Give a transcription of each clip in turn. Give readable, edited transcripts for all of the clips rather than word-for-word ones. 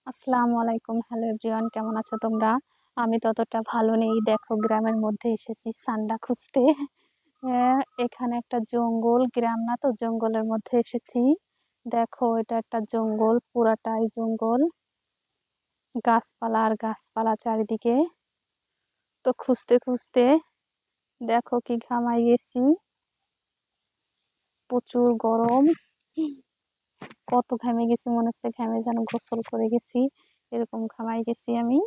আসসালামু আলাইকুম। Hello everyone, কেমন আছো তোমরা? আমি ততটা ভালো নেই। দেখো, গ্রামের মধ্যে এসেছি সান্ডা খুঁজতে। এখানে একটা জঙ্গল, গ্রাম না তো, জঙ্গলের মধ্যে এসেছি। দেখো, এটা একটা জঙ্গল, পুরাটাই জঙ্গল, গাছপালা আর গাছপালা চারিদিকে। তো খুঁজতে খুঁজতে দেখো কি ঘামাই গেছি, প্রচুর গরম। কত ঘামে গেছি, মনে হচ্ছে ঘামে যেন গোসল করে গেছি, এরকম ঘামাই গেছি আমি।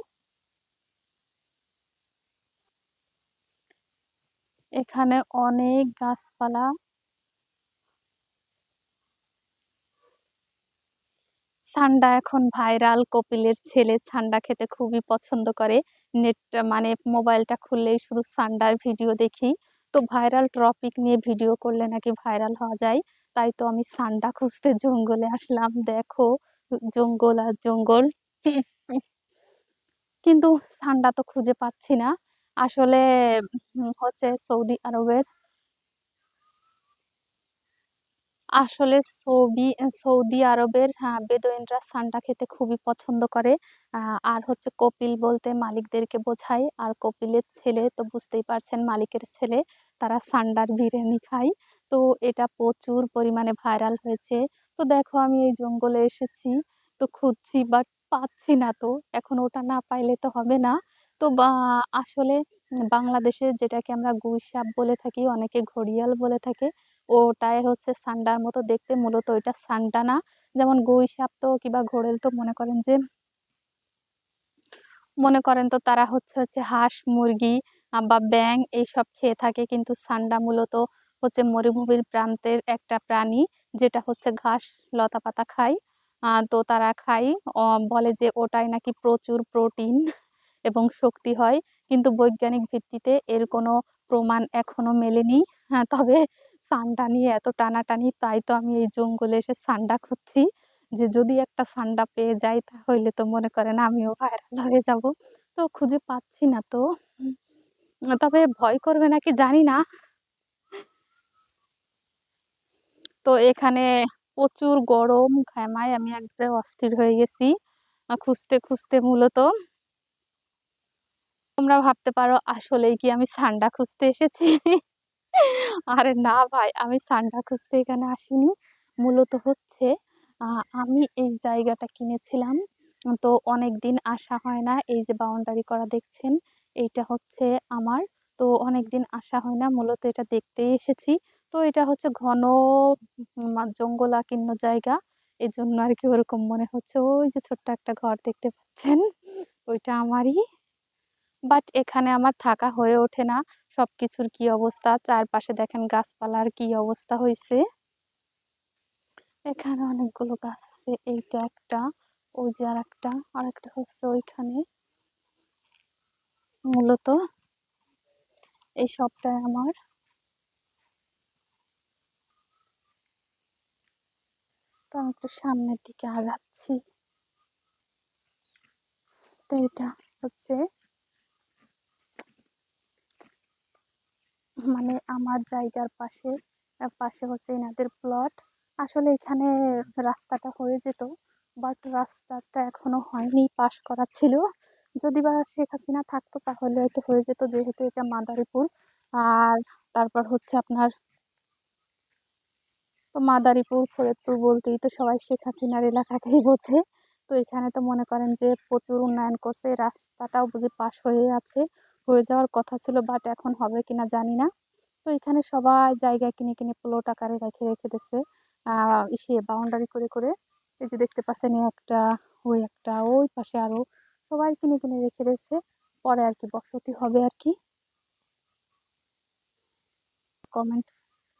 এখানে অনেক গাছপালা। ছান্ডা এখন ভাইরাল, কপিলের ছেলে ছান্ডা খেতে খুবই পছন্দ করে। নেট মানে মোবাইলটা খুললেই শুধু ছান্ডার ভিডিও দেখি। তো ভাইরাল টপিক নিয়ে ভিডিও করলে নাকি ভাইরাল হওয়া যায়। তাই তো আমি ছান্ডা খুঁজতে জঙ্গলে আসলাম। দেখো, জঙ্গল আর জঙ্গল। কিন্তু ছান্ডা তো খুঁজে পাচ্ছি না আসলে। হচ্ছে সৌদি আরবের, আসলে সৌদি আরবের, হ্যাঁ, বেদুইনরা সান্ডা খেতে খুবই পছন্দ করে। আর হচ্ছে কপিল বলতে মালিকদেরকে বোঝায়, আর কপিলের ছেলে তো বুঝতেই পারছেন, মালিকের ছেলে, তারা সান্ডার বিরিয়ানি খায়। তো এটা প্রচুর পরিমাণে ভাইরাল হয়েছে। তো দেখো, আমি এই জঙ্গলে এসেছি, তো খুঁজছি বাট পাচ্ছি না। তো এখন ওটা না পাইলে তো হবে না। তো আসলে বাংলাদেশে যেটাকে আমরা গুইসাপ বলে থাকি, অনেকে ঘড়িয়াল বলে থাকে, ওটাই হচ্ছে সান্ডার মতো দেখতে, মূলত ওইটা সান্ডা না। যেমন গুই সাপ তো কিংবা ঘোড়েল তো মনে করেন তো তারা হচ্ছে হচ্ছে হাঁস মুরগি বা ব্যাং এইসব খেয়ে থাকে, কিন্তু সান্ডা মূলত হচ্ছে মরুভূমির প্রান্তের একটা প্রাণী, যেটা হচ্ছে ঘাস লতা পাতা খায়। তো তারা খায়, বলে যে ওটাই নাকি প্রচুর প্রোটিন এবং শক্তি হয়। কিন্তু বৈজ্ঞানিক ভিত্তিতে এর কোনো প্রমাণ এখনো মেলেনি। হ্যাঁ, তবে সান্ডা নিয়ে এত টানাটানি, তাই তো আমি এই জঙ্গলে এসে সান্ডা খুঁজছি, যে যদি একটা সান্ডা পেয়ে যাই তাহলে তো মনে করেন আমিও ভাইরাল হয়ে যাব। তো খুঁজে পাচ্ছি না তো। তবে ভয় করবে নাকি জানি না। তো এখানে প্রচুর গরম, ঘামায় আমি একবারে অস্থির হয়ে গেছি খুঁজতে খুঁজতে মূলত। তোমরা ভাবতে পারো আসলেই কি আমি সান্ডা খুঁজতে এসেছি? আরে না ভাই, আমি সান্ডা খুঁজতে এখানে আসিনি। মূলত হচ্ছে আমি এই জায়গাটা কিনেছিলাম। তো অনেক দিন আসা হয় না, এই যে বাউন্ডারি করা দেখছেন, এইটা হচ্ছে আমার। তো অনেক দিন আসা হয় না, মূলত এটা দেখতেই এসেছি। তো এটা হচ্ছে ঘন জঙ্গলাকীর্ণ জায়গা, এই জন্য আর কি ওরকম মনে হচ্ছে। ওই যে ছোট্ট একটা ঘর দেখতে পাচ্ছেন, ওইটা আমারই। বাট এখানে আমার থাকা হয়ে ওঠে না। সবকিছুর কি অবস্থা, চারপাশে দেখেন গাছপালার কি অবস্থা হয়েছে। এখানে অনেকগুলো গাছ আছে, এইটা একটা, ওই যে আর একটা হচ্ছে ওইখানে। মূলত এই সবটাই আমার। তো আমি একটু সামনের দিকে আগাচ্ছি। তো এটা হচ্ছে মানে আমার জায়গার পাশে, পাশে হচ্ছে এনাদের প্লট। আসলে এখানে রাস্তাটা হয়ে যেত, বাট রাস্তাটা এখনো হয়নি, পাশ করা ছিল। যদি বা শেখ হাসিনা থাকতো তাহলে হয়তো হয়ে যেত, যেহেতু এটা মাদারীপুর। আর তারপর হচ্ছে আপনার, তো মাদারীপুর ফরিদপুর বলতেই তো সবাই শেখ হাসিনার এলাকাকেই বোঝে। তো এখানে তো মনে করেন যে প্রচুর উন্নয়ন করছে, এই রাস্তাটাও বুঝি পাশ হয়ে আছে, হয়ে যাওয়ার কথা ছিল, বাট এখন হবে কিনা জানি না। তো এখানে সবাই জায়গা কিনে কিনে প্লট আকারে রেখে রেখে দিচ্ছে, ইসে বাউন্ডারি করে করে। এই যে দেখতে পাচ্ছেন, এই একটা, ওই একটা, ওই পাশে আরো, সবাই কিনে কিনে রেখে দিচ্ছে। পরে আর কি বসতি হবে আর কি। কমেন্ট,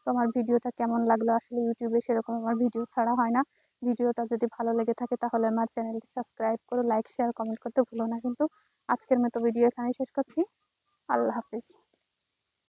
তোমার ভিডিওটা কেমন লাগলো? আসলে ইউটিউবে সেরকম আমার ভিডিও ছাড়া হয় না। ভিডিওটা যদি ভালো লেগে থাকে তাহলে আমার চ্যানেলটি সাবস্ক্রাইব করো, লাইক শেয়ার কমেন্ট করতে ভুলো না কিন্তু। আজকের মতো ভিডিও এখানেই শেষ করছি। আল্লাহ হাফিজ।